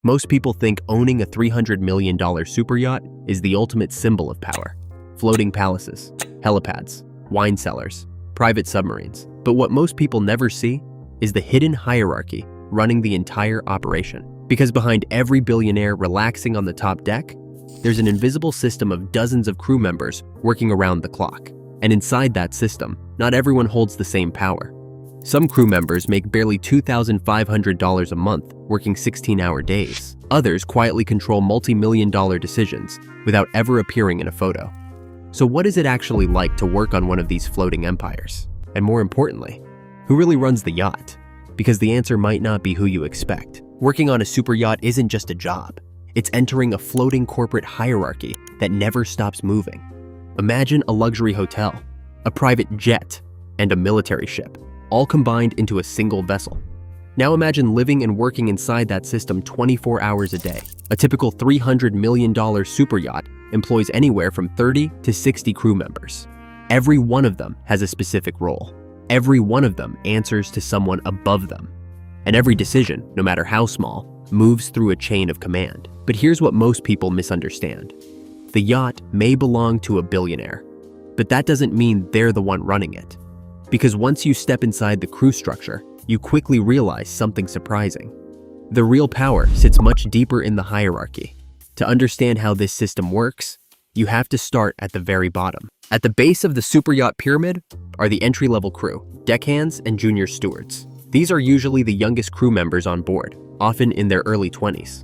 Most people think owning a $300 million superyacht is the ultimate symbol of power. Floating palaces, helipads, wine cellars, private submarines. But what most people never see is the hidden hierarchy running the entire operation. Because behind every billionaire relaxing on the top deck, there's an invisible system of dozens of crew members working around the clock. And inside that system, not everyone holds the same power. Some crew members make barely $2,500 a month working 16-hour days. Others quietly control multi-million-dollar decisions without ever appearing in a photo. So what is it actually like to work on one of these floating empires? And more importantly, who really runs the yacht? Because the answer might not be who you expect. Working on a super yacht isn't just a job. It's entering a floating corporate hierarchy that never stops moving. Imagine a luxury hotel, a private jet, and a military ship, all combined into a single vessel. Now imagine living and working inside that system 24 hours a day. A typical $300 million super yacht employs anywhere from 30 to 60 crew members. Every one of them has a specific role. Every one of them answers to someone above them. And every decision, no matter how small, moves through a chain of command. But here's what most people misunderstand. The yacht may belong to a billionaire, but that doesn't mean they're the one running it. Because once you step inside the crew structure, you quickly realize something surprising. The real power sits much deeper in the hierarchy. To understand how this system works, you have to start at the very bottom. At the base of the super yacht pyramid are the entry-level crew, deckhands, and junior stewards. These are usually the youngest crew members on board, often in their early 20s.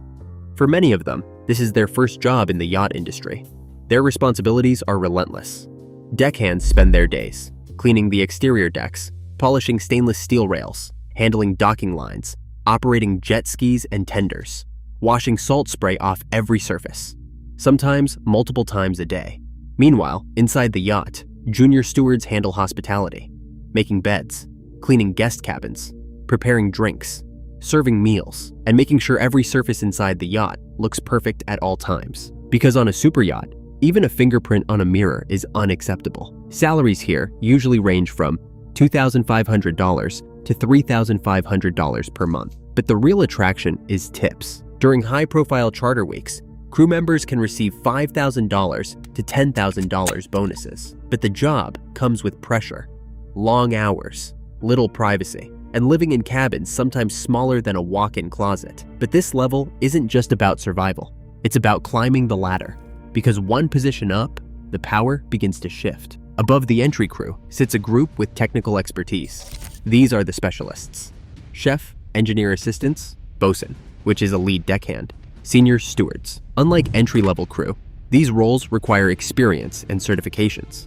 For many of them, this is their first job in the yacht industry. Their responsibilities are relentless. Deckhands spend their days cleaning the exterior decks, polishing stainless steel rails, handling docking lines, operating jet skis and tenders, washing salt spray off every surface, sometimes multiple times a day. Meanwhile, inside the yacht, junior stewards handle hospitality, making beds, cleaning guest cabins, preparing drinks, serving meals, and making sure every surface inside the yacht looks perfect at all times. Because on a super yacht, even a fingerprint on a mirror is unacceptable. Salaries here usually range from $2,500 to $3,500 per month. But the real attraction is tips. During high-profile charter weeks, crew members can receive $5,000 to $10,000 bonuses. But the job comes with pressure, long hours, little privacy, and living in cabins sometimes smaller than a walk-in closet. But this level isn't just about survival. It's about climbing the ladder. Because one position up, the power begins to shift. Above the entry crew sits a group with technical expertise. These are the specialists: chef, engineer assistants, bosun, which is a lead deckhand, senior stewards. Unlike entry-level crew, these roles require experience and certifications.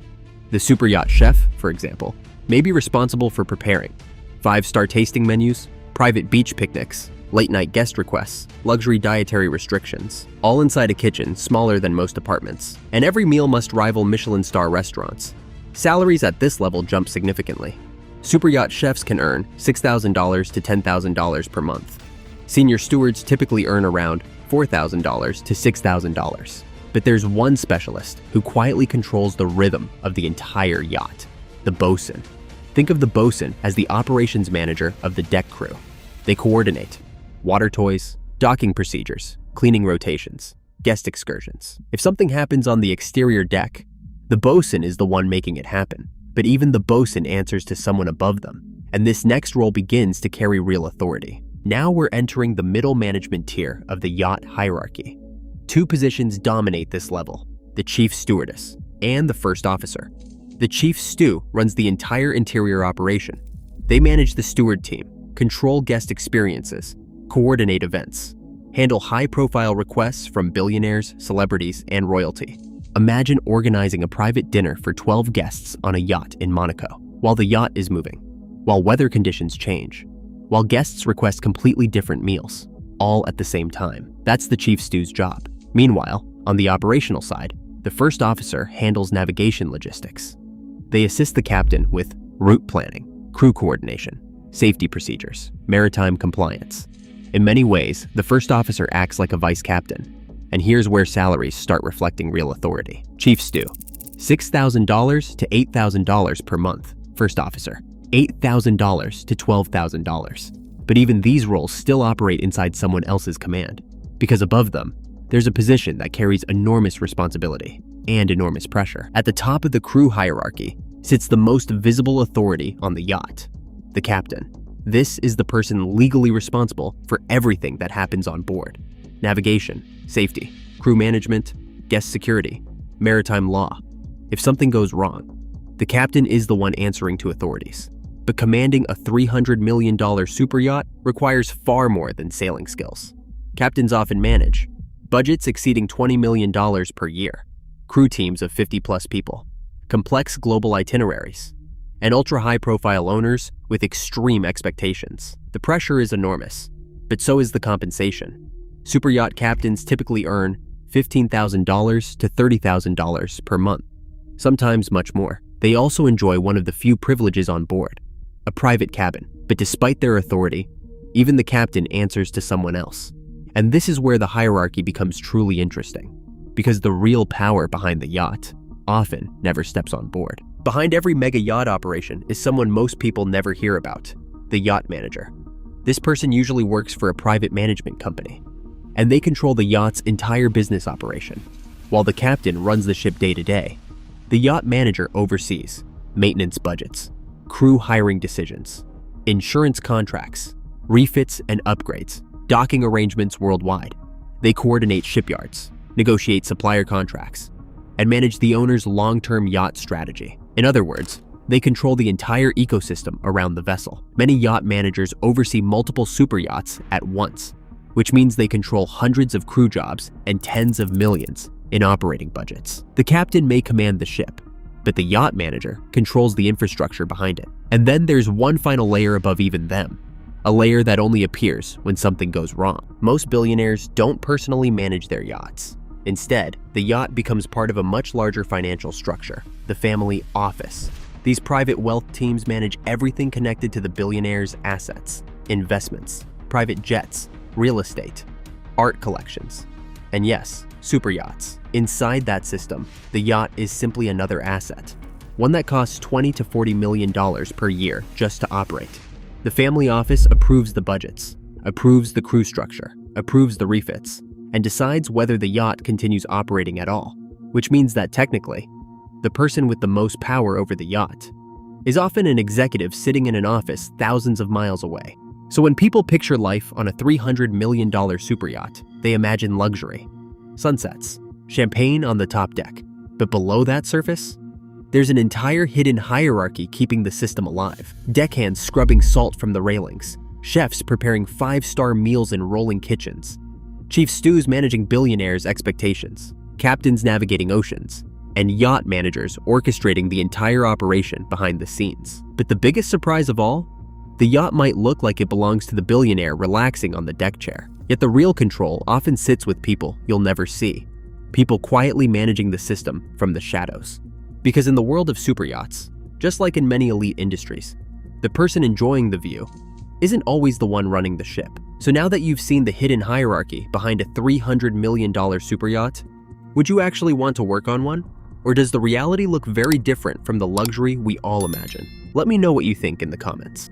The super yacht chef, for example, may be responsible for preparing 5-star tasting menus, private beach picnics, late-night guest requests, luxury dietary restrictions, all inside a kitchen smaller than most apartments. And every meal must rival Michelin star restaurants. Salaries at this level jump significantly. Super yacht chefs can earn $6,000 to $10,000 per month. Senior stewards typically earn around $4,000 to $6,000. But there's one specialist who quietly controls the rhythm of the entire yacht: the bosun. Think of the bosun as the operations manager of the deck crew. They coordinate water toys, docking procedures, cleaning rotations, guest excursions. If something happens on the exterior deck, the bosun is the one making it happen. But even the bosun answers to someone above them, and this next role begins to carry real authority. Now we're entering the middle management tier of the yacht hierarchy. Two positions dominate this level: the chief stewardess and the first officer. The chief stew runs the entire interior operation. They manage the steward team, control guest experiences, coordinate events, handle high-profile requests from billionaires, celebrities, and royalty. Imagine organizing a private dinner for 12 guests on a yacht in Monaco, while the yacht is moving, while weather conditions change, while guests request completely different meals, all at the same time. That's the chief stew's job. Meanwhile, on the operational side, the first officer handles navigation logistics. They assist the captain with route planning, crew coordination, safety procedures, maritime compliance. In many ways, the first officer acts like a vice captain. And here's where salaries start reflecting real authority. Chief stew, $6,000 to $8,000 per month. First officer, $8,000 to $12,000. But even these roles still operate inside someone else's command. because above them, there's a position that carries enormous responsibility and enormous pressure. At the top of the crew hierarchy sits the most visible authority on the yacht, the captain. This is the person legally responsible for everything that happens on board: navigation, safety, crew management, guest security, maritime law. If something goes wrong, the captain is the one answering to authorities. But commanding a $300 million super yacht requires far more than sailing skills. Captains often manage budgets exceeding $20 million per year, crew teams of 50+ people, complex global itineraries, and ultra-high-profile owners with extreme expectations. The pressure is enormous, but so is the compensation. Super yacht captains typically earn $15,000 to $30,000 per month, sometimes much more. They also enjoy one of the few privileges on board: a private cabin. But despite their authority, even the captain answers to someone else. And this is where the hierarchy becomes truly interesting, because the real power behind the yacht often never steps on board. Behind every mega yacht operation is someone most people never hear about: the yacht manager. This person usually works for a private management company, and they control the yacht's entire business operation. While the captain runs the ship day to day, the yacht manager oversees maintenance budgets, crew hiring decisions, insurance contracts, refits and upgrades, docking arrangements worldwide. They coordinate shipyards, negotiate supplier contracts, and manage the owner's long-term yacht strategy. In other words, they control the entire ecosystem around the vessel. Many yacht managers oversee multiple super yachts at once, which means they control hundreds of crew jobs and tens of millions in operating budgets. The captain may command the ship, but the yacht manager controls the infrastructure behind it. And then there's one final layer above even them, a layer that only appears when something goes wrong. Most billionaires don't personally manage their yachts. Instead, the yacht becomes part of a much larger financial structure, the family office. These private wealth teams manage everything connected to the billionaire's assets: investments, private jets, real estate, art collections, and yes, super yachts. Inside that system, the yacht is simply another asset, one that costs $20 to $40 million per year just to operate. The family office approves the budgets, approves the crew structure, approves the refits, and decides whether the yacht continues operating at all, which means that technically, the person with the most power over the yacht is often an executive sitting in an office thousands of miles away. So when people picture life on a $300 million super yacht, they imagine luxury, sunsets, champagne on the top deck. But below that surface, there's an entire hidden hierarchy keeping the system alive. Deckhands scrubbing salt from the railings, chefs preparing 5-star meals in rolling kitchens, chief stews managing billionaires' expectations, captains navigating oceans, and yacht managers orchestrating the entire operation behind the scenes. But the biggest surprise of all, the yacht might look like it belongs to the billionaire relaxing on the deck chair. Yet the real control often sits with people you'll never see, people quietly managing the system from the shadows. Because in the world of super yachts, just like in many elite industries, the person enjoying the view isn't always the one running the ship. So now that you've seen the hidden hierarchy behind a $300 million super yacht, would you actually want to work on one? Or does the reality look very different from the luxury we all imagine? Let me know what you think in the comments.